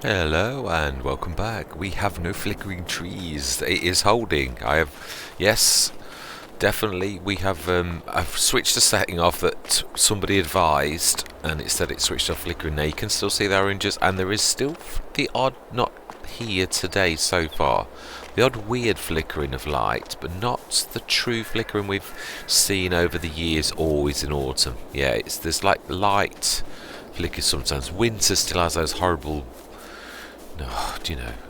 Hello and welcome back. We have no flickering trees. It is holding. Yes, definitely. We have. I've switched the setting off that somebody advised, and it said it switched off flickering. Now you can still see the oranges, and there is still the odd, not here today so far, the odd weird flickering of light, but not the true flickering we've seen over the years. Always in autumn. Yeah, there's like light flickers sometimes. Winter still has those horrible. No,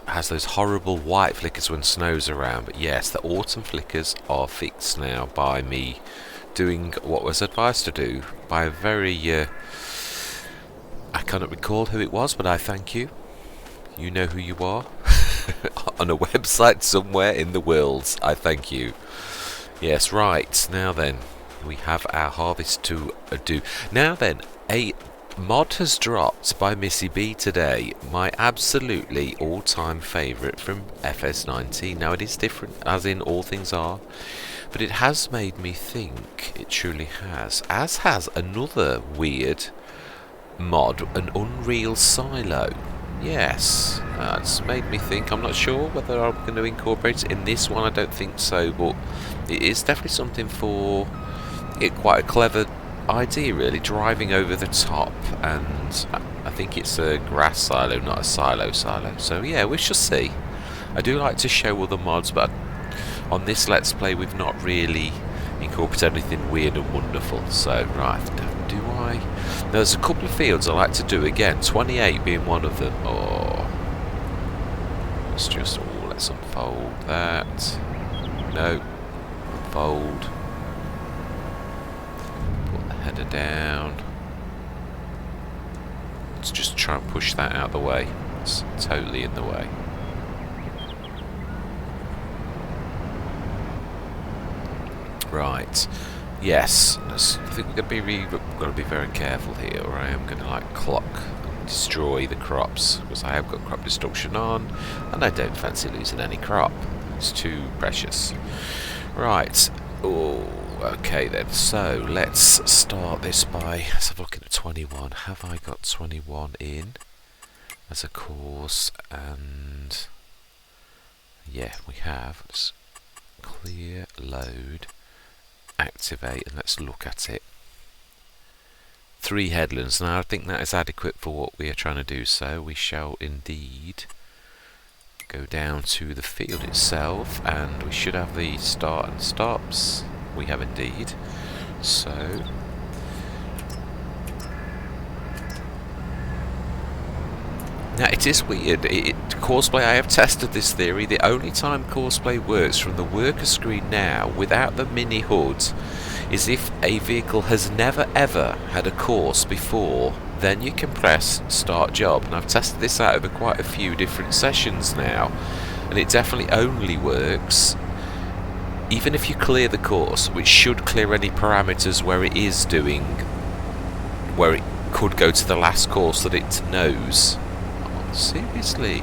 has those horrible white flickers when snow's around. But yes, the autumn flickers are fixed now by me doing what was advised to do by a very, I cannot recall who it was, but I thank you. You know who you are. On a website somewhere in the world. I thank you. Yes, right. Now then, we have our harvest to do. Now then, a mod has dropped by Missy B today, my absolutely all-time favourite from FS19. Now it is different, as in all things are, but it has made me think, it truly has, as has another weird mod, an Unreal Silo. Yes, it's made me think. I'm not sure whether I'm going to incorporate it in this one, I don't think so, but it is definitely something for it, quite a clever idea really, driving over the top, and I think it's a grass silo, not a silo. So yeah, we shall see. I do like to show other mods, but on this Let's Play we've not really incorporated anything weird and wonderful. So right, do I? There's a couple of fields I like to do again, 28 being one of them. Oh, let's unfold that. No, unfold. Header down. Let's just try and push that out of the way. It's totally in the way. Right. Yes. I think we're going to be very careful here, or I am going to like clock and destroy the crops, because I have got crop destruction on, and I don't fancy losing any crop. It's too precious. Right. Oh. Okay then, so let's start this by, let's have a look at 21. Have I got 21 in as a course? And yeah, we have. Let's clear, load, activate, and let's look at it. 3 headlands. Now I think that is adequate for what we are trying to do, so we shall indeed go down to the field itself, and we should have the start and stops. We have indeed. So now it is weird. Courseplay, I have tested this theory. The only time Courseplay works from the worker screen now without the mini HUD is if a vehicle has never ever had a course before. Then you can press start job, and I've tested this out over quite a few different sessions now, and it definitely only works even if you clear the course, which should clear any parameters where it is doing, where it could go to the last course that it knows. Oh, seriously?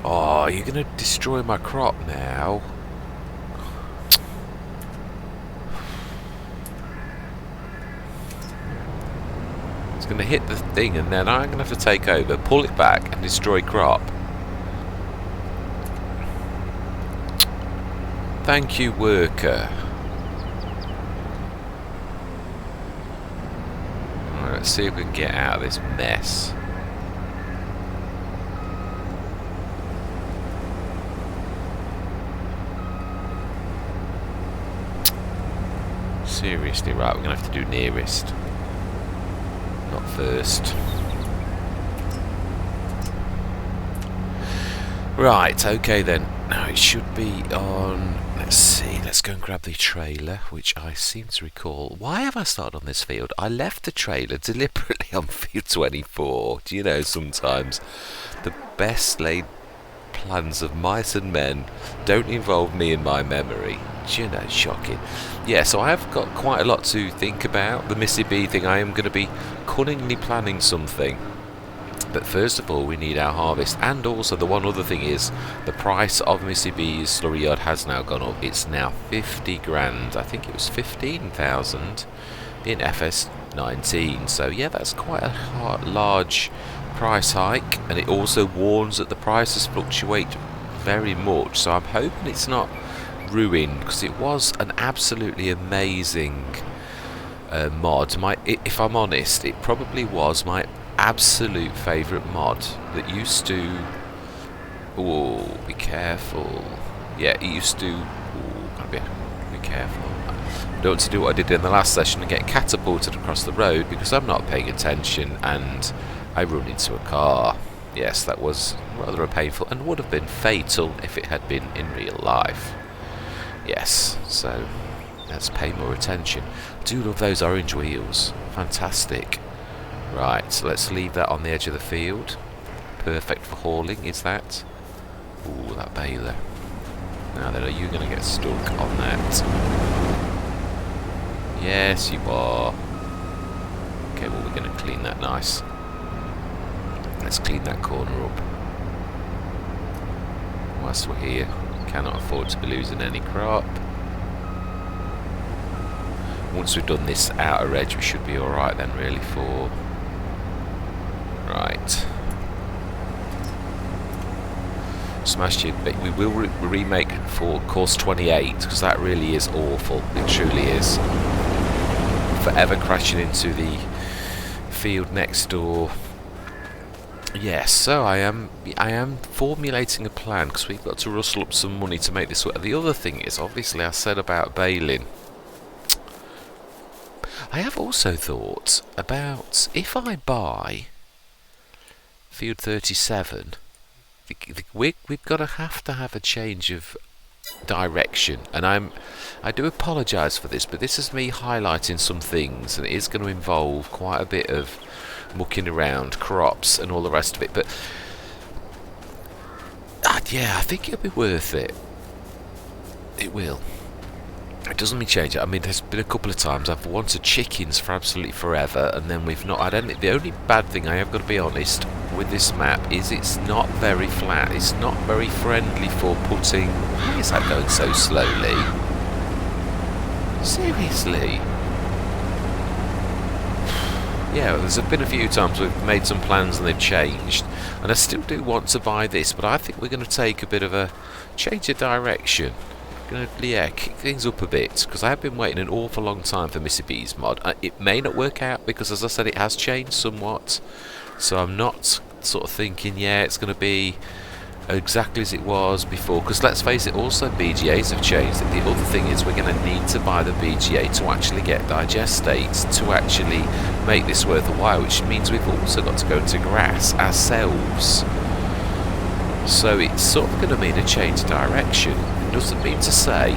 Oh, you're going to destroy my crop now. Going to hit the thing, and then I'm going to have to take over, pull it back and destroy crop. Thank you, worker. Alright, let's see if we can get out of this mess. Seriously, right, we're going to have to do nearest. Not first. Right, okay then. Now it should be on. Let's see, let's go and grab the trailer, which I seem to recall. Why have I started on this field? I left the trailer deliberately on field 24. Do you know, sometimes the best laid plans of mice and men don't involve me in my memory. Do you know, shocking. Yeah, so I have got quite a lot to think about. The Missy B thing, I am going to be cunningly planning something. But first of all, we need our harvest. And also, the one other thing is, the price of Missy B's slurry yard has now gone up. It's now 50 grand. I think it was 15,000 in FS19. So yeah, that's quite a large price hike, and it also warns that the prices fluctuate very much. So I'm hoping it's not ruined, because it was an absolutely amazing mod. If I'm honest, it probably was my absolute favourite mod that used to... Oh, be careful. Yeah, it used to... Oh, gotta be careful. I don't want to do what I did in the last session and get catapulted across the road because I'm not paying attention and I run into a car. Yes, that was rather painful and would have been fatal if it had been in real life. Yes, so let's pay more attention. I do love those orange wheels. Fantastic. Right, so let's leave that on the edge of the field. Perfect for hauling, is that? Ooh, that baler. Now then, are you going to get stuck on that? Yes, you are. Okay, well, we're going to clean that nice. Let's clean that corner up. Whilst we're here, cannot afford to be losing any crop. Once we've done this outer edge, we should be alright then, really, for... Right. Smashed it. We will remake for course 28, because that really is awful. It truly is. Forever crashing into the field next door. Yes, so I am formulating a plan, because we've got to rustle up some money to make this work. The other thing is, obviously, I said about baling. I have also thought about if I buy field 37. We've got to have a change of direction, and I do apologise for this, but this is me highlighting some things, and it is going to involve quite a bit of mucking around, crops and all the rest of it, but yeah, I think it'll be worth it. It will. It doesn't mean change it. I mean, there's been a couple of times I've wanted chickens for absolutely forever, and then we've not had any. The only bad thing, I have got to be honest, with this map is it's not very flat. It's not very friendly for putting... Why is that going so slowly? Seriously? Yeah, there's been a few times we've made some plans and they've changed, and I still do want to buy this, but I think we're going to take a bit of a change of direction. Going to kick things up a bit, because I have been waiting an awful long time for Missy B's mod. It may not work out, because as I said, it has changed somewhat, so I'm not sort of thinking, yeah, it's going to be exactly as it was before, because let's face it, also BGAs have changed. The other thing is, we're going to need to buy the BGA to actually get digestates to actually make this worth a while, which means we've also got to go into grass ourselves. So it's sort of going to mean a change of direction. It doesn't mean to say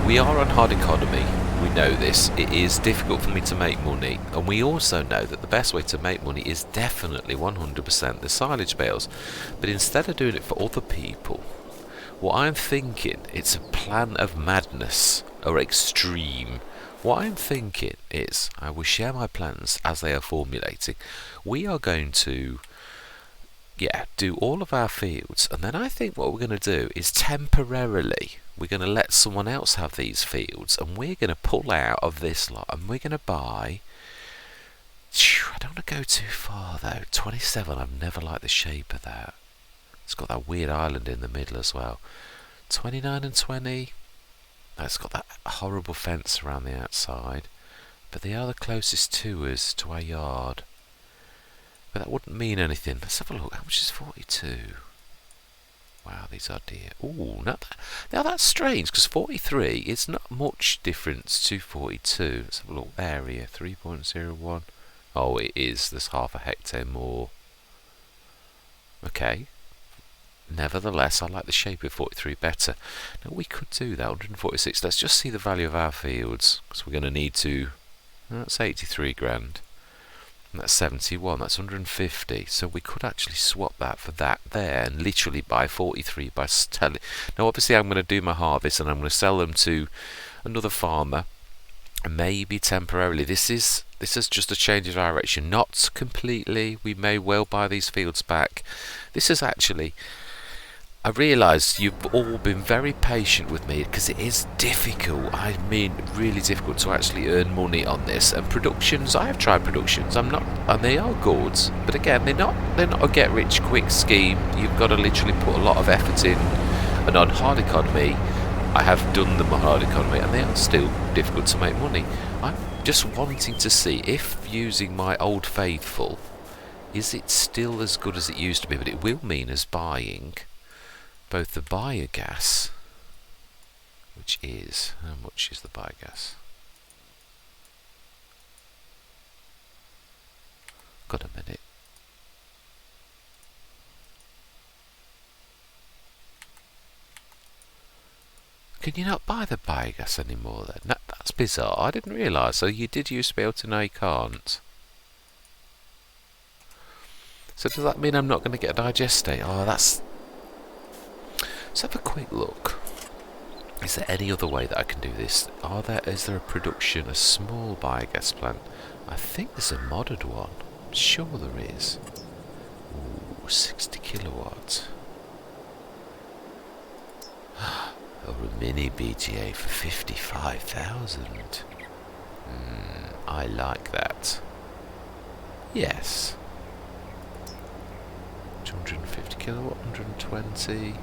we are on hard economy. We know this. It is difficult for me to make money, and we also know that the best way to make money is definitely 100% the silage bales. But instead of doing it for other people, what I'm thinking, it's a plan of madness or extreme. What I'm thinking is, I will share my plans as they are formulating. We are going to do all of our fields, and then I think what we're going to do is temporarily we're going to let someone else have these fields, and we're going to pull out of this lot, and we're going to buy... I don't want to go too far though. 27, I've never liked the shape of that. It's got that weird island in the middle as well. 29 and 20, it's got that horrible fence around the outside, but they are the closest to us, to our yard. But that wouldn't mean anything. Let's have a look. How much is 42? Wow, these are dear. Ooh, now that's strange, because 43 is not much difference to 42. Let's have a look. Area 3.01. Oh, it is. There's half a hectare more. Okay. Nevertheless, I like the shape of 43 better. Now, we could do that. 146. Let's just see the value of our fields, because we're going to need to... That's 83 grand. And that's 71, that's 150, so we could actually swap that for that there and literally buy 43 by selling. Now obviously I'm going to do my harvest and I'm going to sell them to another farmer, maybe temporarily. This is just a change of direction, not completely. We may well buy these fields back. This is actually I realise you've all been very patient with me because it is difficult. I mean, really difficult to actually earn money on this. And productions, I have tried productions. I'm not, and they are good, but again, they're not a get-rich-quick scheme. You've got to literally put a lot of effort in. And on hard economy, I have done them on hard economy, and they are still difficult to make money. I'm just wanting to see if using my Old Faithful, is it still as good as it used to be? But it will mean as buying both the biogas, which is, how much is the biogas? Got a minute. Can you not buy the biogas anymore then? That's bizarre. I didn't realise. So you did used to be able to, now you can't. So does that mean I'm not going to get a digestate? Oh, that's... Let's have a quick look. Is there any other way that I can do this? Is there a production, a small biogas plant? I think there's a modded one. I'm sure there is. Ooh, 60 kilowatts. Or a mini BGA for 55,000. I like that. Yes. 250 kilowatt, 120.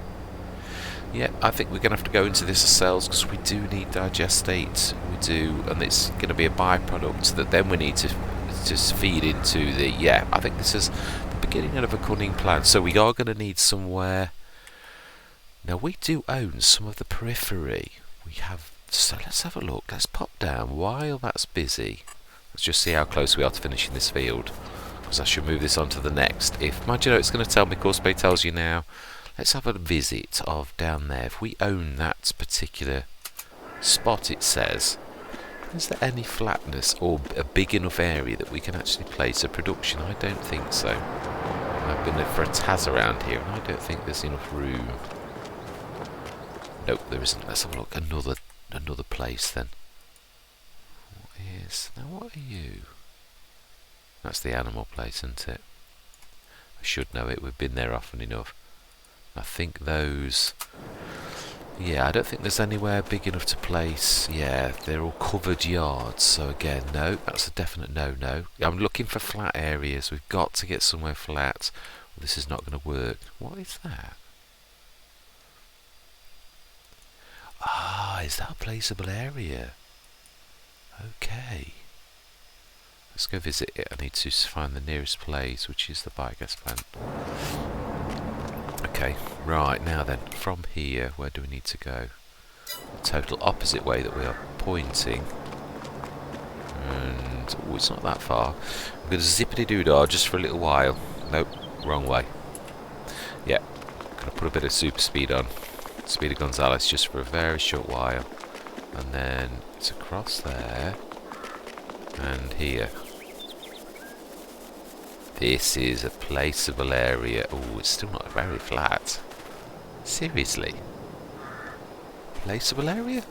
Yeah, I think we're going to have to go into this ourselves because we do need digestate. We do, and it's going to be a byproduct that then we need to just feed into the... Yeah, I think this is the beginning of a cunning plan. So we are going to need somewhere... Now, we do own some of the periphery. We have... So let's have a look. Let's pop down while that's busy. Let's just see how close we are to finishing this field. Because I should move this on to the next. If, mind you know, it's going to tell me, Coursepay tells you now. Let's have a visit of down there. If we own that particular spot, it says, is there any flatness or a big enough area that we can actually place a production? I don't think so. I've been there for a taz around here, and I don't think there's enough room. Nope, there isn't. Let's have a look. Another place then. What are you? That's the animal place, isn't it? I should know it. We've been there often enough. I think those... Yeah, I don't think there's anywhere big enough to place. Yeah, they're all covered yards. So again, no, that's a definite no-no. I'm looking for flat areas. We've got to get somewhere flat. Well, this is not going to work. What is that? Ah, is that a placeable area? Okay. Let's go visit it. I need to find the nearest place, which is the biogas plant. Okay, right, now then, from here, where do we need to go? The total opposite way that we are pointing. And, oh, it's not that far. I'm going to zippity-doo-dah just for a little while. Nope, wrong way. Yeah, going to put a bit of super speed on. Speed of Gonzales just for a very short while. And then it's across there. And here. This is a placeable area. Oh, it's still not very flat. Seriously? Placeable area?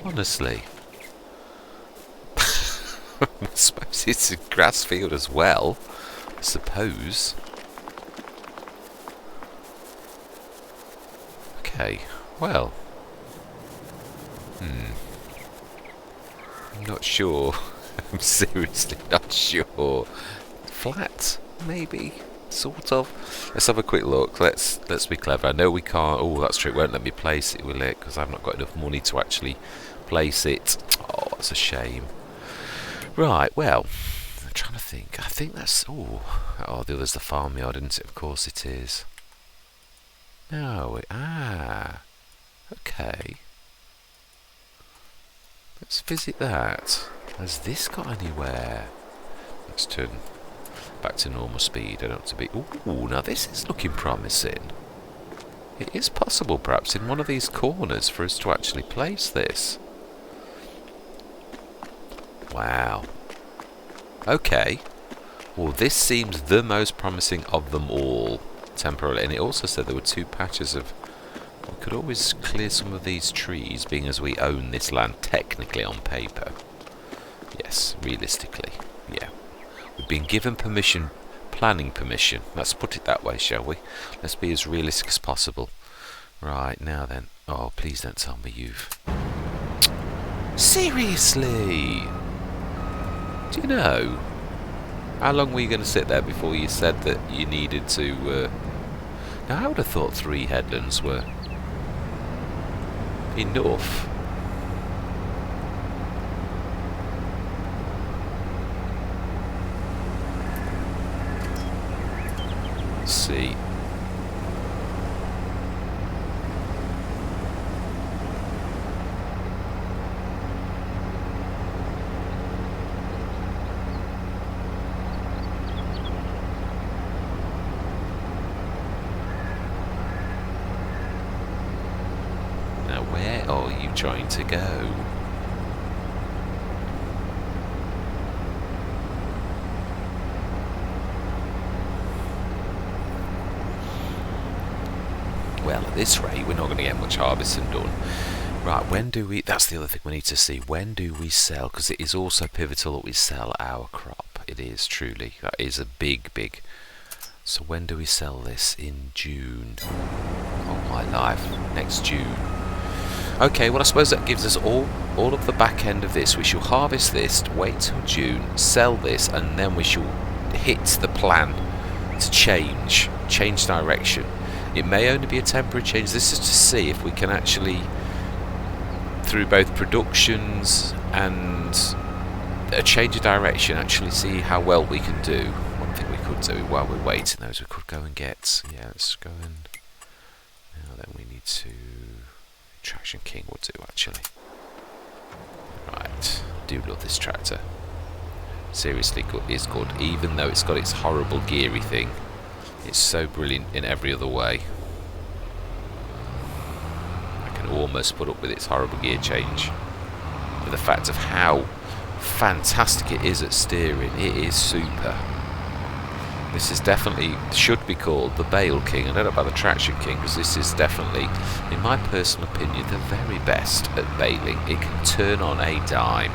Honestly. I suppose it's a grass field as well. I suppose. Okay, well. I'm not sure. I'm seriously not sure. Flat, maybe, sort of. Let's have a quick look. Let's be clever. I know we can't. Oh, that's true. It won't let me place it, will it? Because I've not got enough money to actually place it. Oh, that's a shame. Right. Well, I'm trying to think. I think that's. Oh, the other's the farmyard, isn't it? Of course it is. No. Okay. Let's visit that. Has this got anywhere? Let's turn back to normal speed. I don't want to be... Ooh, now this is looking promising. It is possible, perhaps, in one of these corners for us to actually place this. Wow. Okay. Well, this seems the most promising of them all, temporarily. And it also said there were 2 patches of... We could always clear some of these trees, being as we own this land technically on paper. Yes, realistically, yeah. We've been given permission planning permission. Let's put it that way, shall we? Let's be as realistic as possible. Right, now then. Oh, please don't tell me you've... Seriously? Do you know? How long were you going to sit there before you said that you needed to... Now, I would have thought 3 headlands were enough. Let's see. Now, where are you trying to go? Well, at this rate, we're not going to get much harvesting done. Right, when do we... That's the other thing we need to see. When do we sell? Because it is also pivotal that we sell our crop. It is, truly. That is a big... So when do we sell this? In June. Oh, my life. Next June. Okay, well, I suppose that gives us all of the back end of this. We shall harvest this, wait till June, sell this, and then we shall hit the plan to change direction. It may only be a temporary change. This is to see if we can actually, through both productions and a change of direction, actually see how well we can do. One thing we could do while we're waiting, though, is we could go and get... Yeah, let's go and... Now then, we need to... Traction King will do, actually. Right, do love this tractor. Seriously, good is good, even though it's got its horrible geary thing. It's so brilliant in every other way. I can almost put up with its horrible gear change. With the fact of how fantastic it is at steering, it is super. This is definitely, should be called the Bale King. I don't know about the Traction King, because this is definitely, in my personal opinion, the very best at baling. It can turn on a dime.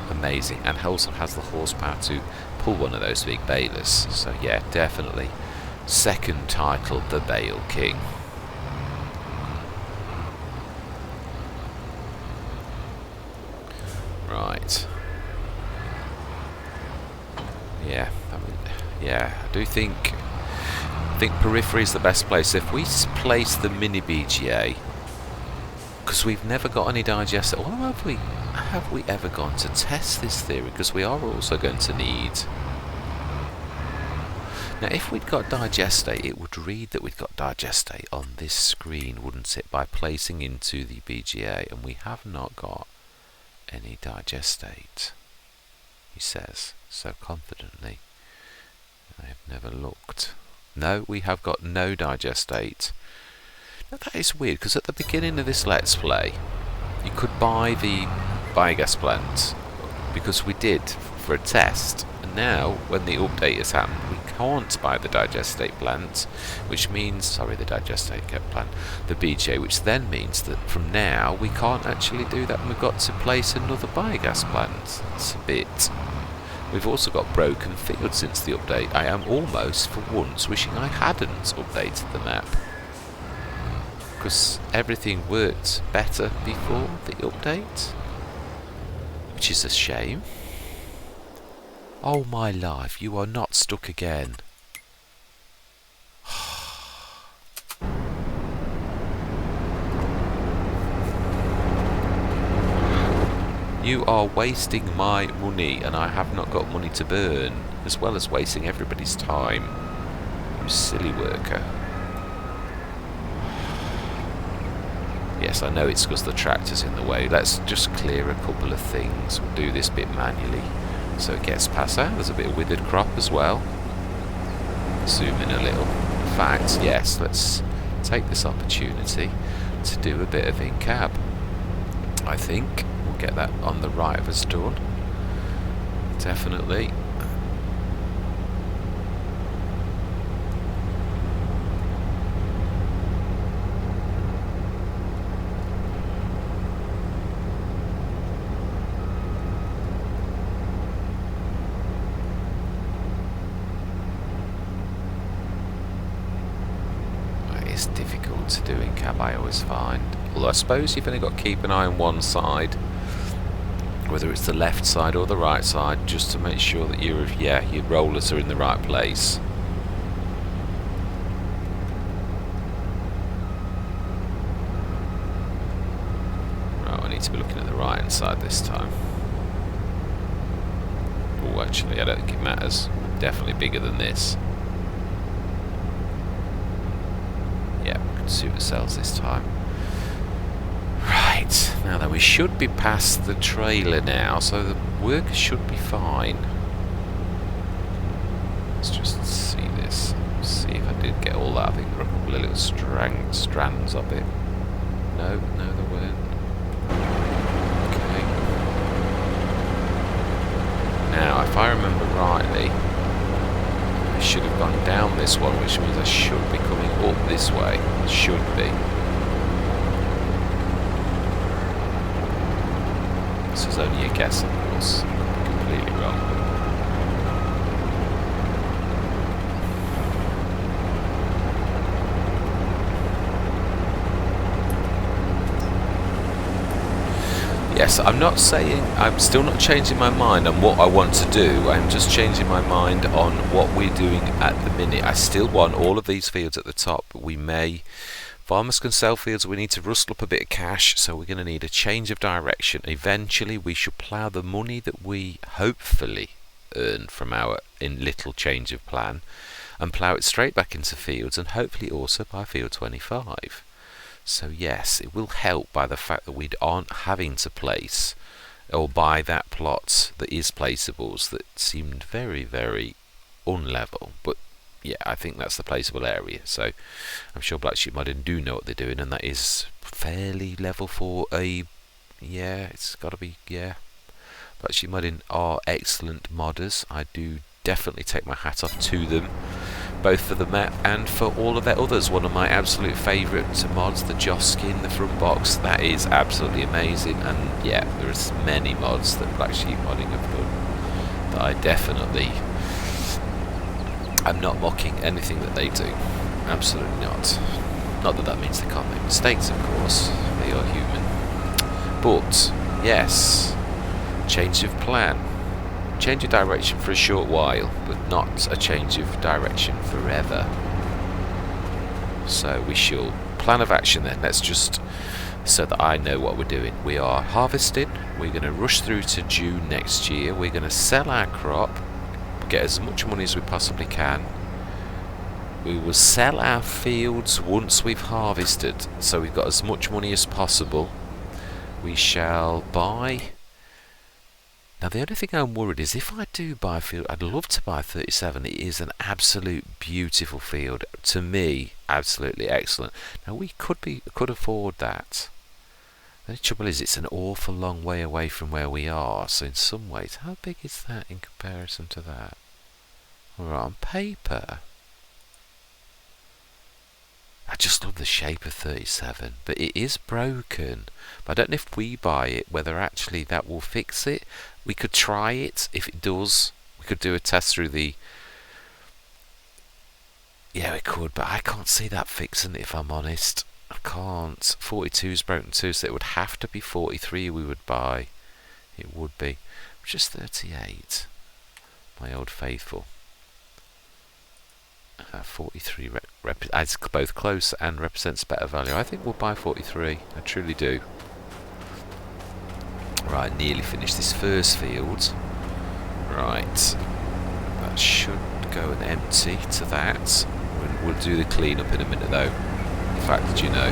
Amazing. And also has the horsepower to pull one of those big balers. So yeah, definitely. Second title, the Bale King. Right. Yeah, I do think Periphery is the best place. If we place the mini BGA, because we've never got any digester, or have we ever gone to test this theory? Because we are also going to need... Now, if we'd got digestate, it would read that we'd got digestate on this screen, wouldn't it? By placing into the BGA, and we have not got any digestate, he says so confidently. I have never looked. No, we have got no digestate. Now that is weird, because at the beginning of this Let's Play, you could buy the biogas plant, because we did for a test, and now, when the update has happened, we can't buy the digestate plant, which means, sorry, the digestate plant, the BJ, which then means that from now, we can't actually do that, and we've got to place another biogas plant. It's a bit... We've also got broken fields since the update. I am almost, for once, wishing I hadn't updated the map, because everything worked better before the update, which is a shame. Oh my life, you are not stuck again. You are wasting my money, and I have not got money to burn, as well as wasting everybody's time. You silly worker. Yes, I know it's because the tractor's in the way. Let's just clear a couple of things. We'll do this bit manually so it gets past that. There's a bit of withered crop as well. Zoom in a little. In fact, yes, let's take this opportunity to do a bit of in-cab. I think we'll get that on the right of us done. Definitely. difficult to do in cab, I always find. Although I suppose you've only got to keep an eye on one side, whether it's the left side or the right side, just to make sure that your rollers are in the right place. Right, I need to be looking at the right hand side this time. Oh, actually, I don't think it matters. Definitely bigger than this. Yeah, we can suit ourselves this time. Right, now then, we should be past the trailer now, so the work should be fine. Let's just see this. See if I did get all that. I think there are a couple of little strands of it. No, there weren't. Okay. Now, if I remember rightly, I should have gone down this one, which means I should be coming up this way. Should be. This is only a guess, of course. Completely wrong. Yes, I'm not saying, I'm still not changing my mind on what I want to do. I'm just changing my mind on what we're doing at the minute. I still want all of these fields at the top, but we may... Farmers can sell fields, we need to rustle up a bit of cash, so we're going to need a change of direction. Eventually we should plough the money that we hopefully earn from our little change of plan and plough it straight back into fields, and hopefully also by field 25. So yes, it will help by the fact that we aren't having to place or buy that plot that is placeables that seemed very, very unlevel, but yeah, I think that's the placeable area, so I'm sure Black Sheep Modding do know what they're doing, and that is fairly level for a... yeah, it's got to be, yeah. Black Sheep Modding are excellent modders. I do definitely take my hat off to them, both for the map and for all of their others. One of my absolute favourite mods, the Joss skin, the front box, that is absolutely amazing, and yeah, there's many mods that Black Sheep Modding have done that I definitely... I'm not mocking anything that they do. Absolutely not. Not that that means they can't make mistakes, of course. They are human. But, yes, change of plan. Change of direction for a short while, but not a change of direction forever. So we shall... Plan of action then. Let's just... so that I know what we're doing. We are harvesting. We're going to rush through to June next year. We're going to sell our crop. Get as much money as we possibly can. We will sell our fields once we've harvested, so we've got as much money as possible. We shall buy... Now the only thing I'm worried is if I do buy a field, I'd love to buy 37. It is an absolute beautiful field. To me, absolutely excellent. Now we could afford that. The trouble is it's an awful long way away from where we are, so in some ways, how big is that in comparison to that? Alright, on paper, I just love the shape of 37, but it is broken. But I don't know if we buy it, whether actually that will fix it. We could try it. If it does, we could do a test through the... yeah, we could, but I can't see that fixing it, if I'm honest. I can't. 42 is broken too, so it would have to be 43 we would buy. It would be. Just 38. My old faithful. 43 adds both close and represents better value. I think we'll buy 43. I truly do. Right, nearly finished this first field. Right. That should go and empty to that. We'll do the clean up in a minute though. The fact that you know,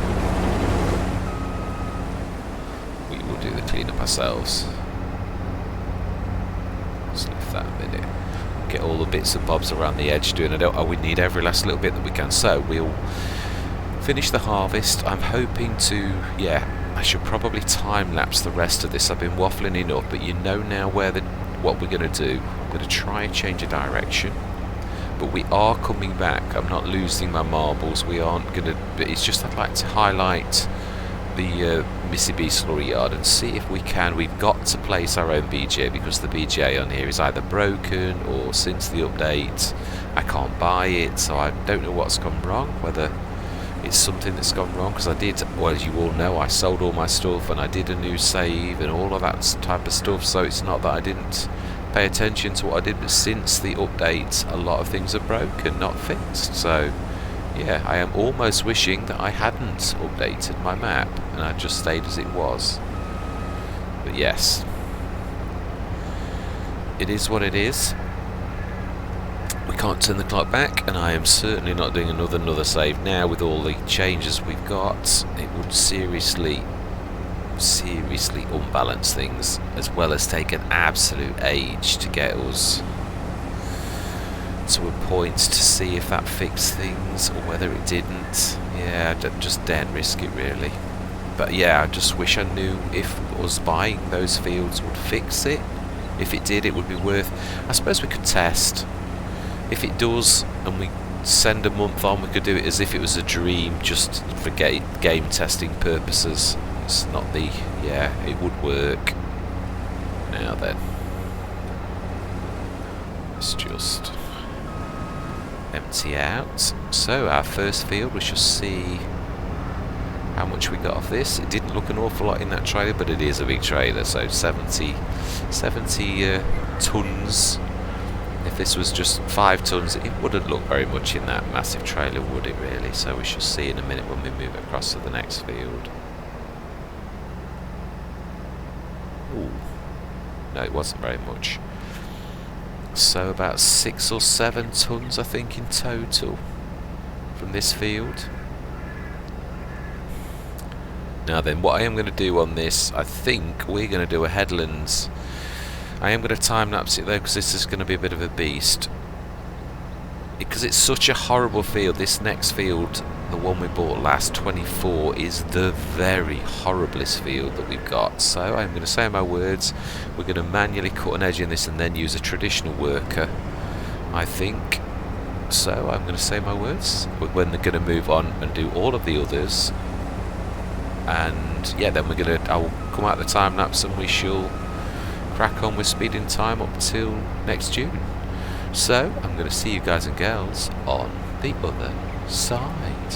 we will do the clean up ourselves. Let's leave that a minute. Get all the bits and bobs around the edge doing. We need every last little bit that we can. So we'll finish the harvest. I'm hoping to, yeah, I should probably time lapse the rest of this. I've been waffling enough, but you know now what we're going to do. I'm going to try and change a direction. But we are coming back. I'm not losing my marbles. We aren't going to... But it's just I'd like to highlight the Missy B slurry yard and see if we can. We've got to place our own BJ because the BJ on here is either broken or since the update I can't buy it. So I don't know what's gone wrong. Whether it's something that's gone wrong, because I did, well, as you all know, I sold all my stuff and I did a new save and all of that type of stuff, so it's not that I didn't pay attention to what I did, but since the update a lot of things are broken, not fixed. So yeah, I am almost wishing that I hadn't updated my map and I just stayed as it was. But yes, it is what it is. We can't turn the clock back, and I am certainly not doing another save now. With all the changes we've got, it would seriously unbalance things, as well as take an absolute age to get us to a point to see if that fixed things or whether it didn't. Yeah, I just daren't risk it really. But yeah, I just wish I knew if us buying those fields would fix it. If it did, it would be worth, I suppose we could test. If it does and we send a month on, we could do it as if it was a dream, just for game testing purposes. It's not the, yeah, it would work. Now then, let's just empty out. So our first field, we shall see how much we got off this. It didn't look an awful lot in that trailer, but it is a big trailer, so 70 tons. If this was just 5 tons, it wouldn't look very much in that massive trailer, would it really? So we shall see in a minute when we move across to the next field. Ooh. No, it wasn't very much. So about 6 or 7 tons, I think, in total from this field. Now then, what I am going to do on this, I think we're going to do a headlands. I am going to time-lapse it though, because this is going to be a bit of a beast. Because it's such a horrible field. This next field, the one we bought last, 24, is the very horriblest field that we've got. So I'm going to say my words. We're going to manually cut an edge in this and then use a traditional worker, I think. So I'm going to say my words. When they're going to move on and do all of the others. And yeah, then I'll come out the time-lapse and we shall crack on with speeding time up till next June. So I'm going to see you guys and girls on the other side.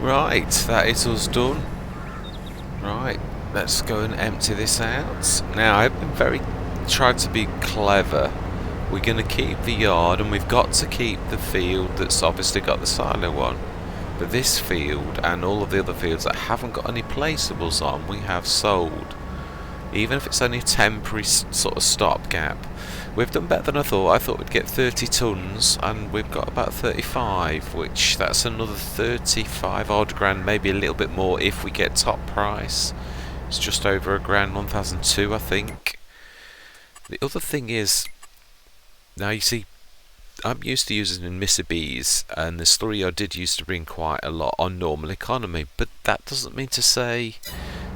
Right, that is us done. Right, let's go and empty this out. Now, I've been tried to be clever. We're going to keep the yard, and we've got to keep the field that's obviously got the silo on. But this field and all of the other fields that haven't got any placeables on, we have sold. Even if it's only a temporary sort of stopgap. We've done better than I thought. I thought we'd get 30 tonnes, and we've got about 35, which that's another 35 odd grand, maybe a little bit more if we get top price. It's just over a grand, 1,002 I think. The other thing is, now you see, I'm used to using in Mitsubis, and the slurry I did used to bring quite a lot on normal economy, but that doesn't mean to say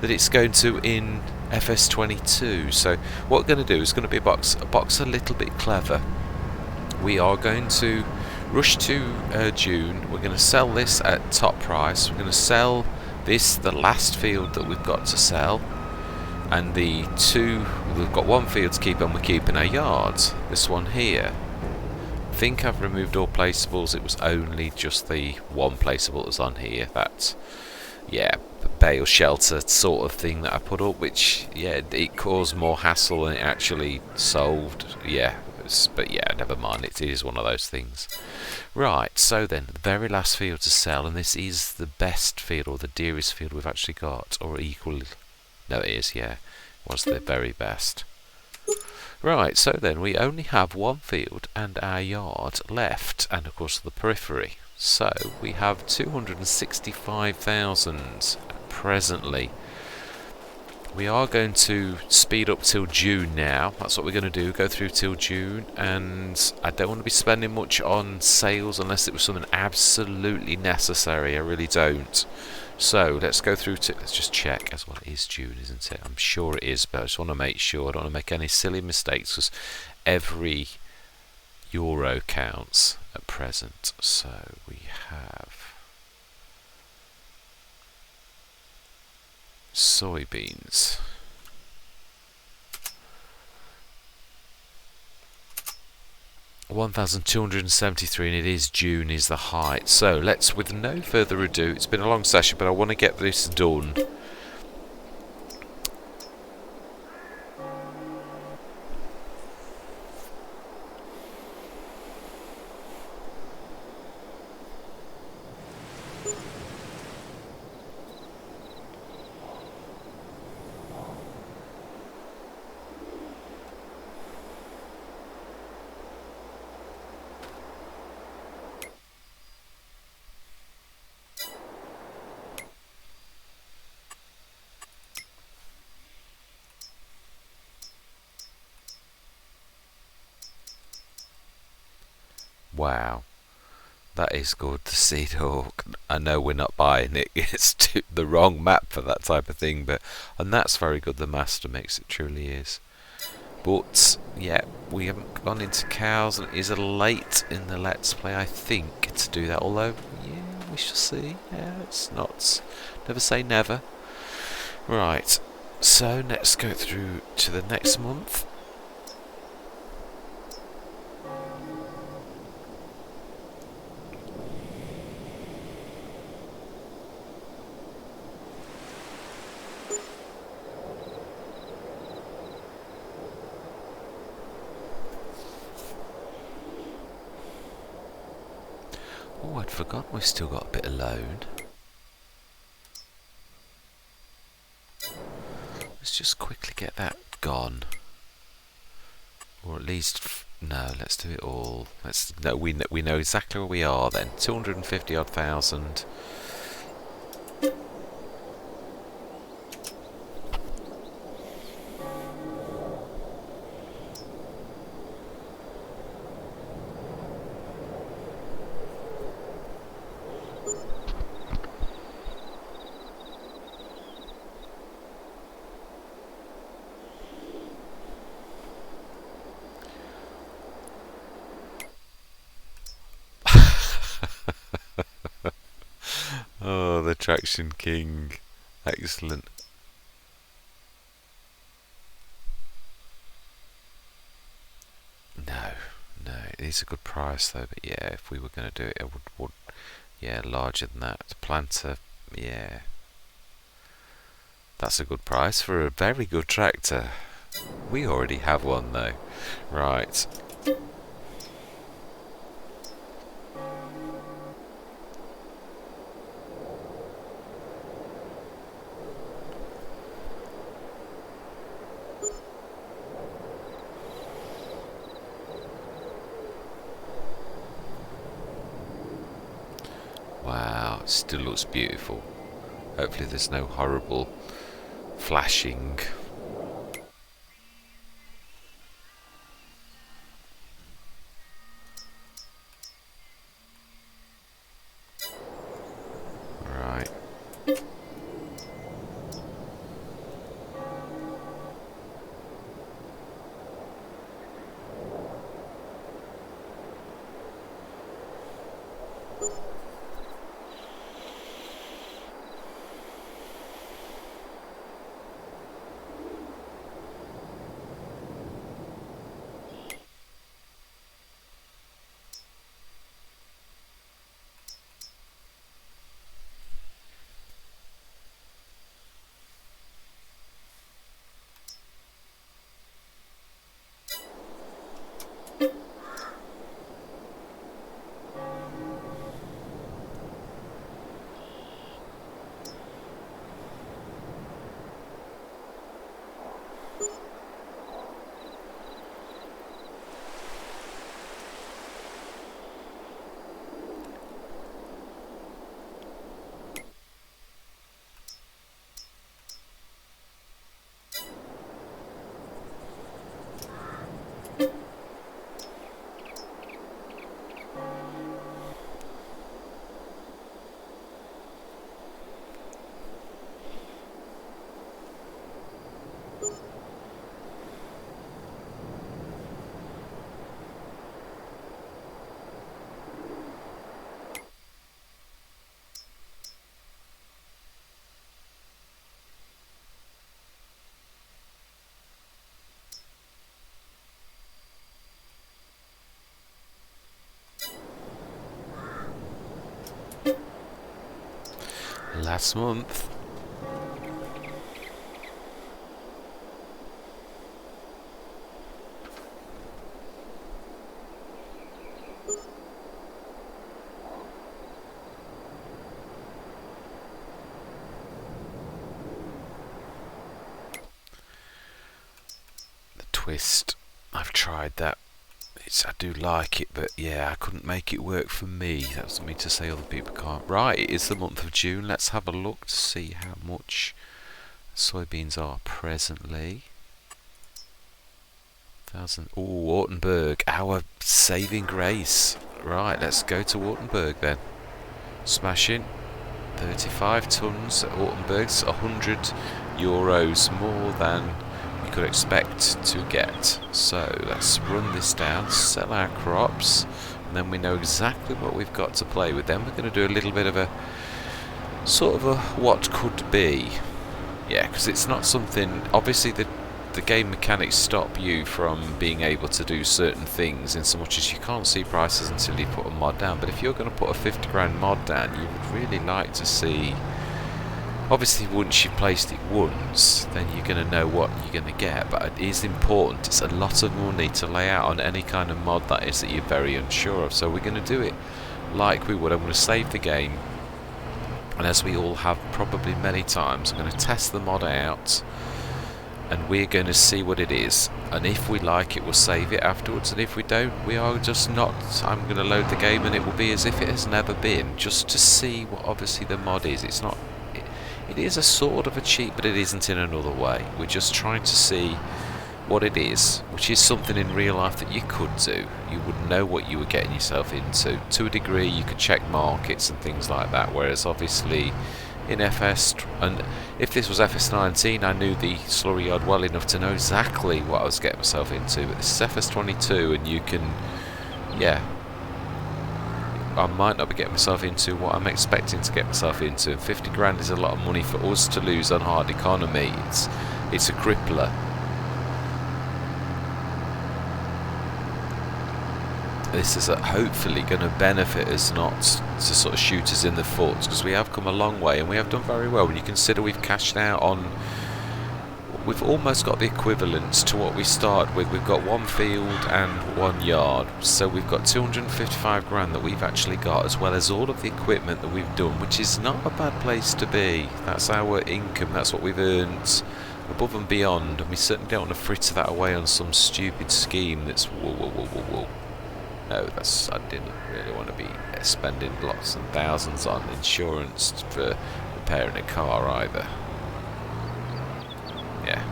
that it's going to in FS22. So what we're going to do is going to be a box a little bit clever. We are going to rush to June. We're going to sell this at top price. We're going to sell this, the last field that we've got to sell, and the two, we've got one field to keep, and we're keeping our yards. This one here, I think I've removed all placeables. It was only just the one placeable that was on here. That, yeah, bale shelter sort of thing that I put up, which, yeah, it caused more hassle than it actually solved. Yeah, but yeah, never mind. It is one of those things. Right, so then the very last field to sell, and this is the best field, or the dearest field we've actually got, or equal. No, it is. Yeah, it was the very best. Right, so then we only have one field and our yard left, and of course the periphery. So we have 265,000 presently. We are going to speed up till June now. That's what we're going to do, go through till June, and I don't want to be spending much on sales unless it was something absolutely necessary. I really don't. So let's go through to, let's just check as well. It is June, isn't it? I'm sure it is, but I just want to make sure. I don't want to make any silly mistakes because every euro counts at present. So we have soybeans. $1,273, and it is June is the height. So let's, with no further ado, it's been a long session, but I want to get this done. Wow, that is good, the Seed Hawk. I know we're not buying it, it's the wrong map for that type of thing, but, and that's very good, the Master Mix, it truly is. But, yeah, we haven't gone into cows, and it is a late in the Let's Play, I think, to do that, although, yeah, we shall see. Yeah, it's not, never say never. Right, so let's go through to the next month. Oh, I'd forgotten we've still got a bit of loan. Let's just quickly get that gone. Or at least, no, let's do it all. No, we know exactly where we are then. 250 odd thousand. Oh, the Traction King. Excellent. No, it is a good price though, but yeah, if we were going to do it, I would Yeah, larger than that. Planter, yeah. That's a good price for a very good tractor. We already have one though. Right. Wow, it still looks beautiful. Hopefully there's no horrible flashing. Right. Last month. The twist. I've tried that. I do like it, but yeah, I couldn't make it work for me. That doesn't mean to say other people can't. Right, it is the month of June. Let's have a look to see how much soybeans are presently. 1,000. Oh, Wartenberg, our saving grace. Right, let's go to Wartenberg then. Smashing. 35 tonnes at Wartenberg's, €100 more than we could expect to get. So let's run this down, sell our crops, and then we know exactly what we've got to play with. Then we're going to do a little bit of a sort of a what could be. Yeah, because it's not something, obviously the game mechanics stop you from being able to do certain things in so much as you can't see prices until you put a mod down. But if you're going to put a 50 grand mod down, you would really like to see, obviously once you've placed it once, then you're going to know what you're going to get. But it is important, it's a lot of money to lay out on any kind of mod that is that you're very unsure of. So we're going to do it like we would. I'm going to save the game, and as we all have probably many times, I'm going to test the mod out, and we're going to see what it is, and if we like it we'll save it afterwards, and if we don't, we are just not. I'm going to load the game and it will be as if it has never been, just to see what obviously the mod is. It's not, it is a sort of a cheat, but it isn't in another way. We're just trying to see what it is, which is something in real life that you could do. You would know what you were getting yourself into. To a degree you could check markets and things like that, whereas obviously in FS, and if this was FS19, I knew the slurry yard well enough to know exactly what I was getting myself into. But this is FS22, and you can, yeah, I might not be getting myself into what I'm expecting to get myself into. And 50 grand is a lot of money for us to lose on hard economy. It's a crippler. this is hopefully going to benefit us, not to sort of shoot us in the foot, because we have come a long way and we have done very well. When you consider we've cashed out on, we've almost got the equivalent to what we started with. We've got one field and 1 yard, so we've got 255 grand that we've actually got, as well as all of the equipment that we've done, which is not a bad place to be. That's our income, that's what we've earned above and beyond, and we certainly don't want to fritter that away on some stupid scheme that's whoa. No, I didn't really want to be spending lots and thousands on insurance for repairing a car either. Yeah.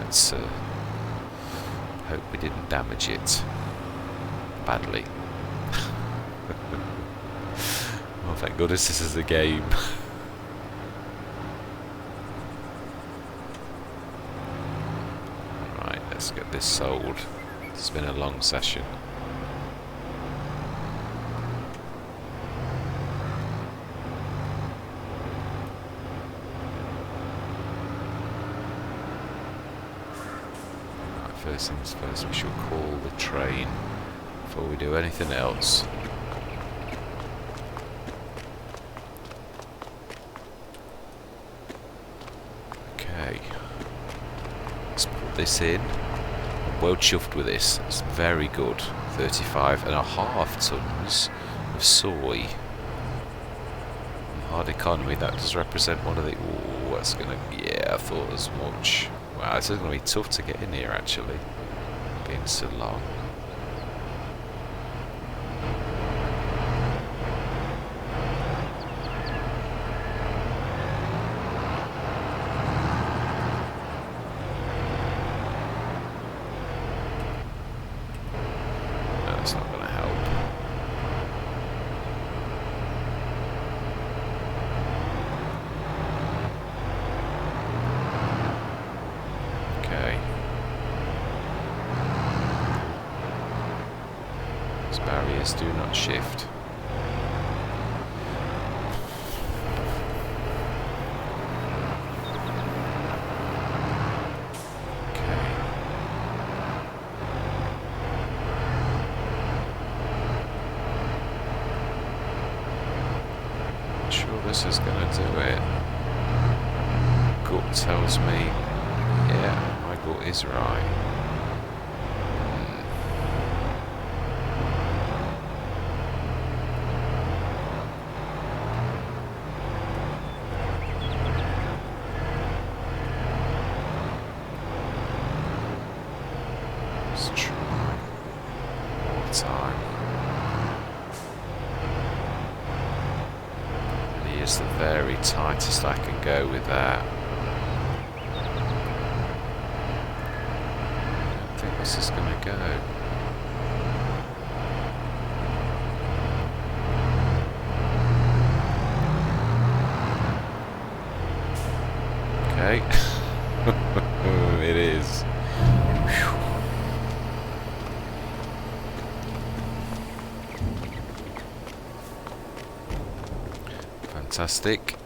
Let's hope we didn't damage it badly. Oh, thank goodness this is a game. Right, let's get this sold. It's been a long session. Right, first things first, we should call the train before we do anything else. Okay. Let's put this in. Well chuffed with this. It's very good. 35.5 tons of soy. And hard economy, that does represent one of the... Ooh, that's gonna... Yeah, I thought as much. Wow, this is gonna be tough to get in here actually. Being so long. That's not going to help. Okay. These barriers do not shift. This is going to do it. Gut tells me, yeah, my gut is right. Let's try one more time. Is the very tightest I can go with that. I don't think this is going to go. Okay. It is. Whew. Fantastic.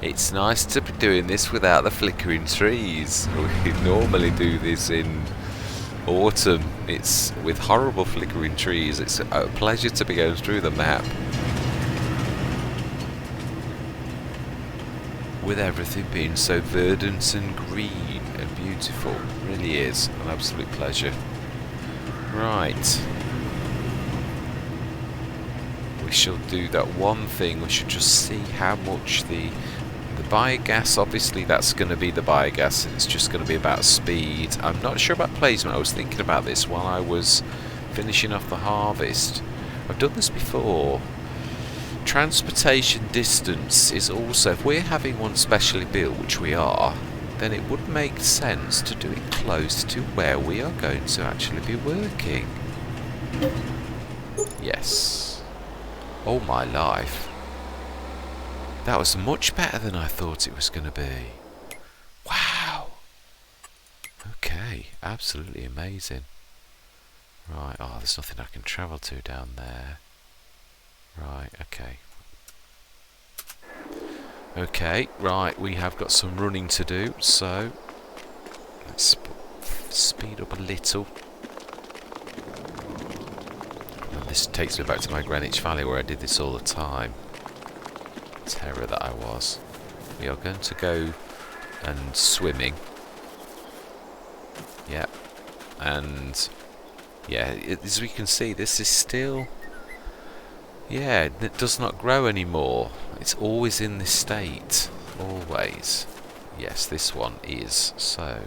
It's nice to be doing this without the flickering trees. We normally do this in autumn. It's with horrible flickering trees. It's a pleasure to be going through the map with everything being so verdant and green and beautiful. It really is an absolute pleasure. Right. We shall do that one thing. We should just see how much the biogas, obviously that's going to be the biogas, and it's just going to be about speed. I'm not sure about placement. I was thinking about this while I was finishing off the harvest. I've done this before. Transportation distance is also, if we're having one specially built, which we are, then it would make sense to do it close to where we are going to actually be working. Yes. Oh my life. that was much better than I thought it was going to be. Wow. Okay, absolutely amazing. Right, oh, there's nothing I can travel to down there. Right, okay. Okay, right, we have got some running to do, so let's speed up a little. And this takes me back to my Greenwich Valley where I did this all the time. Terror that I was. We are going to go and swimming. Yeah, and yeah, as we can see, this is still, yeah, it does not grow anymore. It's always in this state, always. Yes, this one is. So,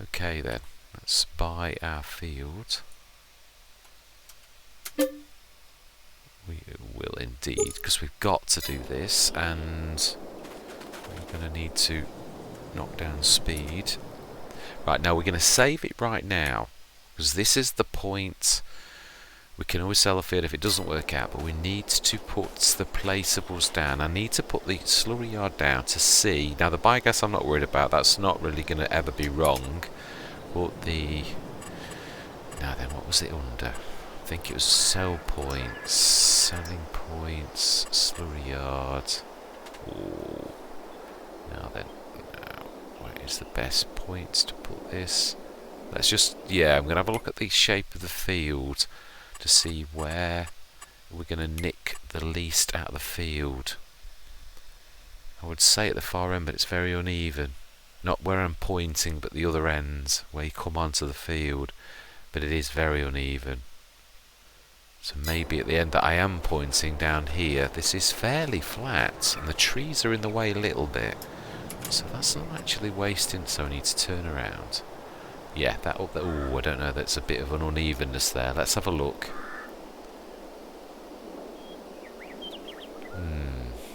okay then, let's buy our field. We will indeed, because we've got to do this, and we're going to need to knock down speed. Right, now we're going to save it right now, because this is the point. We can always sell a field if it doesn't work out, but we need to put the placeables down. I need to put the slurry yard down to see. Now the biogas I'm not worried about, that's not really going to ever be wrong. But the... Now then, what was it under? I think it was sell points, selling points, slurry yard. Ooh. Now then, where is the best points to put this? Let's just, yeah, I'm going to have a look at the shape of the field to see where we're going to nick the least out of the field. I would say at the far end, but it's very uneven. Not where I'm pointing, but the other ends, where you come onto the field. But it is very uneven. So maybe at the end that I am pointing down here, this is fairly flat, and the trees are in the way a little bit. So that's not actually wasting, so I need to turn around. Yeah, that up there. Oh, I don't know, that's a bit of an unevenness there. Let's have a look.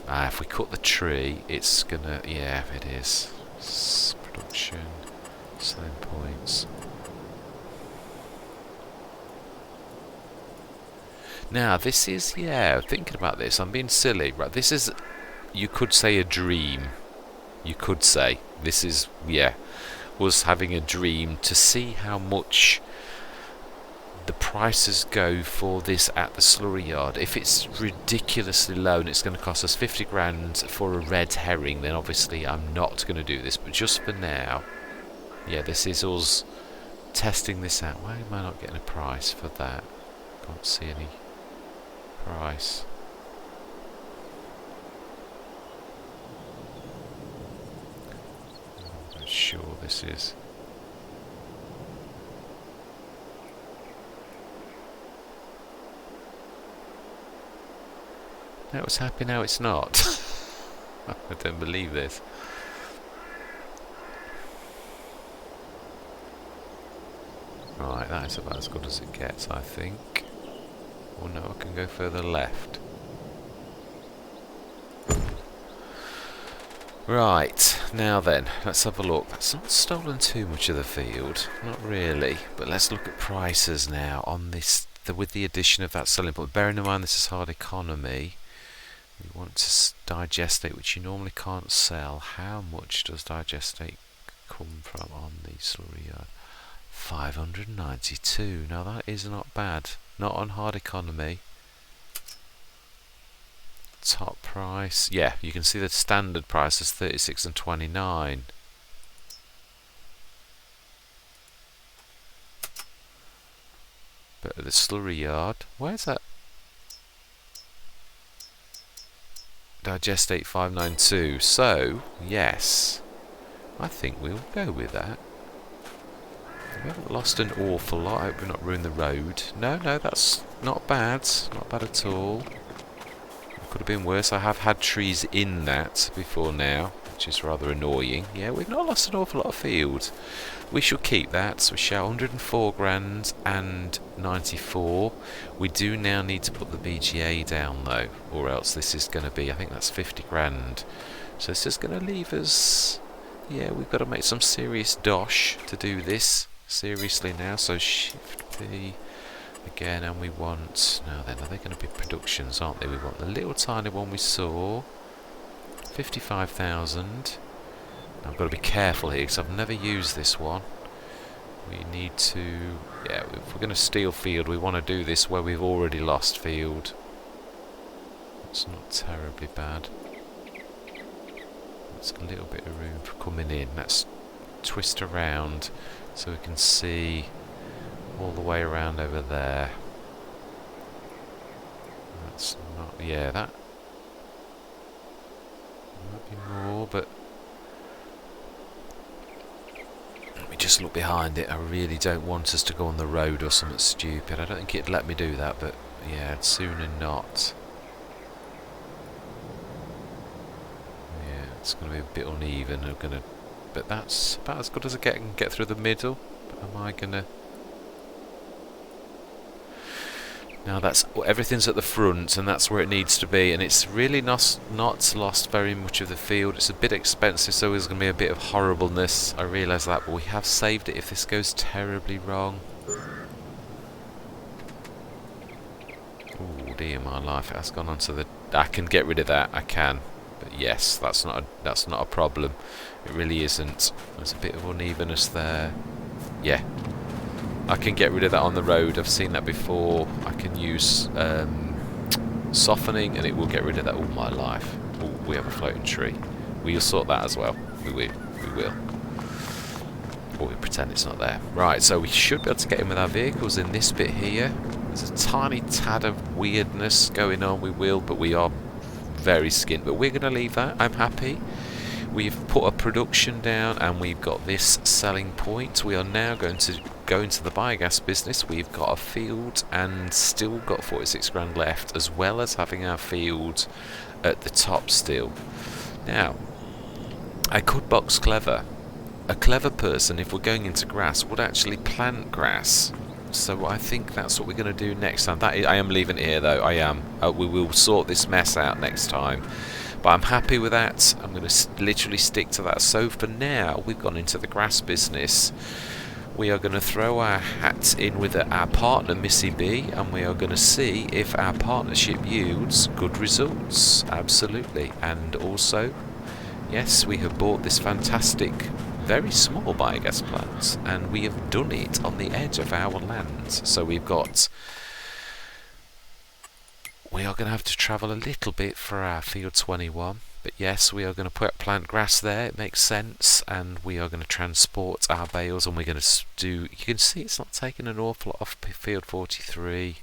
If we cut the tree, it's gonna, yeah, it is. Production, selling points. Now, this is, yeah, thinking about this, I'm being silly, right? This is, you could say, a dream. You could say, this is, yeah, was having a dream to see how much the prices go for this at the slurry yard. If it's ridiculously low and it's going to cost us 50 grand for a red herring, then obviously I'm not going to do this. But just for now, yeah, this is us testing this out. Why am I not getting a price for that? Can't see any price. I'm sure this is. Now it's happy, now it's not. I don't believe this. Right, that is about as good as it gets, I think. Oh no, I can go further left. Right, now then, let's have a look. That's not stolen too much of the field, not really. But let's look at prices now on this, with the addition of that selling point. Bearing in mind this is hard economy. We want to digestate, which you normally can't sell. How much does digestate come from on the slurry yard? 592. Now that is not bad. Not on hard economy. Top price. Yeah, you can see the standard price is 36 and 29. But at the slurry yard, where's that? Digestate 592. So, yes, I think we'll go with that. We haven't lost an awful lot. I hope we've not ruined the road. No, that's not bad. Not bad at all. It could have been worse. I have had trees in that before now, which is rather annoying. Yeah, we've not lost an awful lot of field. We shall keep that. So we shall 104 grand and 94. We do now need to put the BGA down though, or else this is going to be, I think that's 50 grand. So this is going to leave us, yeah, we've got to make some serious dosh to do this seriously now. So shift P, again, and we want, now then, are they going to be productions, aren't they? We want the little tiny one we saw, 55,000. I've got to be careful here because I've never used this one. We need to, yeah, if we're going to steal field, we want to do this where we've already lost field. It's not terribly bad. There's a little bit of room for coming in. Let's twist around so we can see all the way around over there. That's not, yeah, that might be more, but let me just look behind it. I really don't want us to go on the road or something stupid. I don't think it'd let me do that, but yeah, I'd sooner not. Yeah, it's going to be a bit uneven. I'm going to, but that's about as good as I can get through the middle. But am I going to? Now that's everything's at the front, and that's where it needs to be. And it's really not lost very much of the field. It's a bit expensive, so there's going to be a bit of horribleness. I realise that, but we have saved it if this goes terribly wrong. Oh dear, my life! It has gone onto the. I can get rid of that. I can, but yes, that's not a problem. It really isn't. There's a bit of unevenness there. Yeah. I can get rid of that on the road. I've seen that before. I can use softening and it will get rid of that all my life. Oh, we have a floating tree. We'll sort that as well. We will. Or we pretend it's not there. Right, so we should be able to get in with our vehicles in this bit here. There's a tiny tad of weirdness going on. We will, but we are very skint. But we're going to leave that. I'm happy. We've put a production down and we've got this selling point. We are now going to go into the biogas business. We've got a field and still got 46 grand left, as well as having our field at the top still. Now, I could box clever. A clever person, if we're going into grass, would actually plant grass. So I think that's what we're going to do next time. I am leaving it here though. I am. We will sort this mess out next time. But I'm happy with that. I'm going to literally stick to that. So for now, we've gone into the grass business. We are going to throw our hat in with our partner, Missy B, and we are going to see if our partnership yields good results. Absolutely. And also, yes, we have bought this fantastic, very small biogas plant, and we have done it on the edge of our land. So we are going to have to travel a little bit for our field 21, but yes, we are going to plant grass there. It makes sense, and we are going to transport our bales, and we're going to do. You can see it's not taking an awful lot off field 43.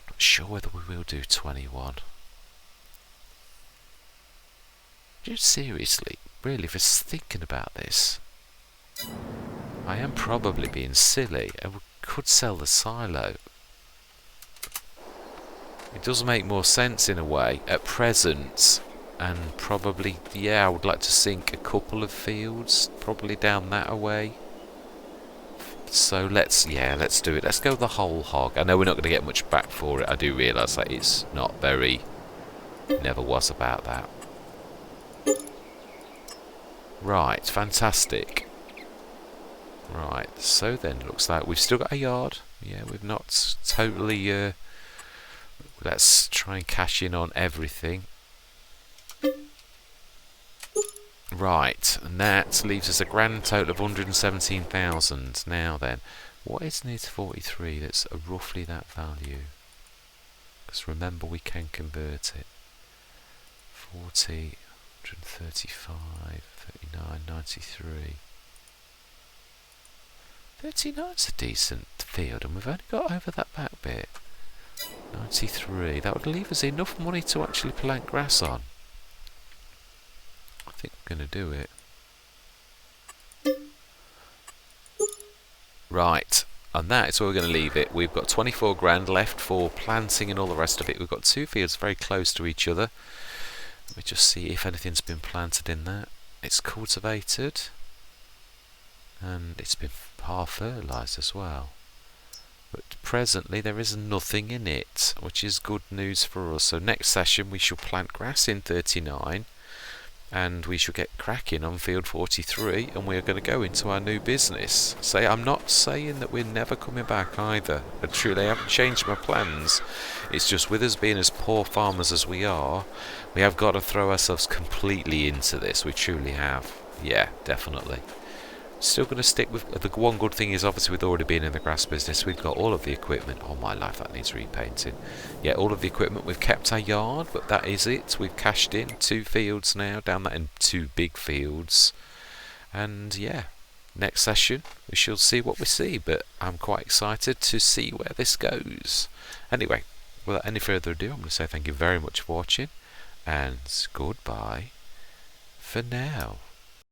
Not sure whether we will do 21. Just seriously, really, if it's thinking about this, I am probably being silly. I could sell the silo. It does make more sense in a way at present, and probably, yeah, I would like to sink a couple of fields, probably down that away. So let's do it. Let's go the whole hog. I know we're not going to get much back for it. I do realise that it's not very, never was about that. Right, fantastic. Right, so then it looks like we've still got a yard. Yeah, we've not totally. Let's try and cash in on everything. Right, and that leaves us a grand total of 117,000. Now then, what is near to 43 that's roughly that value? Because remember, we can convert it. 40, 135, 39, 93. 39's a decent field, and we've only got over that back bit. 93. That would leave us enough money to actually plant grass on. I think we're going to do it. Right, and that is where we're going to leave it. We've got 24 grand left for planting and all the rest of it. We've got two fields very close to each other. Let me just see if anything's been planted in that. It's cultivated, and it's been half fertilised as well. But presently there is nothing in it, which is good news for us. So next session we shall plant grass in 39, and we shall get cracking on field 43, and we're going to go into our new business. I'm not saying that we're never coming back either. I truly haven't changed my plans. It's just with us being as poor farmers as we are, we have got to throw ourselves completely into this. We truly have. Yeah, definitely. Still going to stick with the one good thing is obviously with already being in the grass business, we've got all of the equipment. Oh my life, that needs repainting. Yeah, all of the equipment. We've kept our yard, but that is it. We've cashed in 2 fields now, down that in 2 big fields, and yeah, next session we shall see what we see. But I'm quite excited to see where this goes. Anyway, without any further ado, I'm going to say thank you very much for watching, and goodbye for now.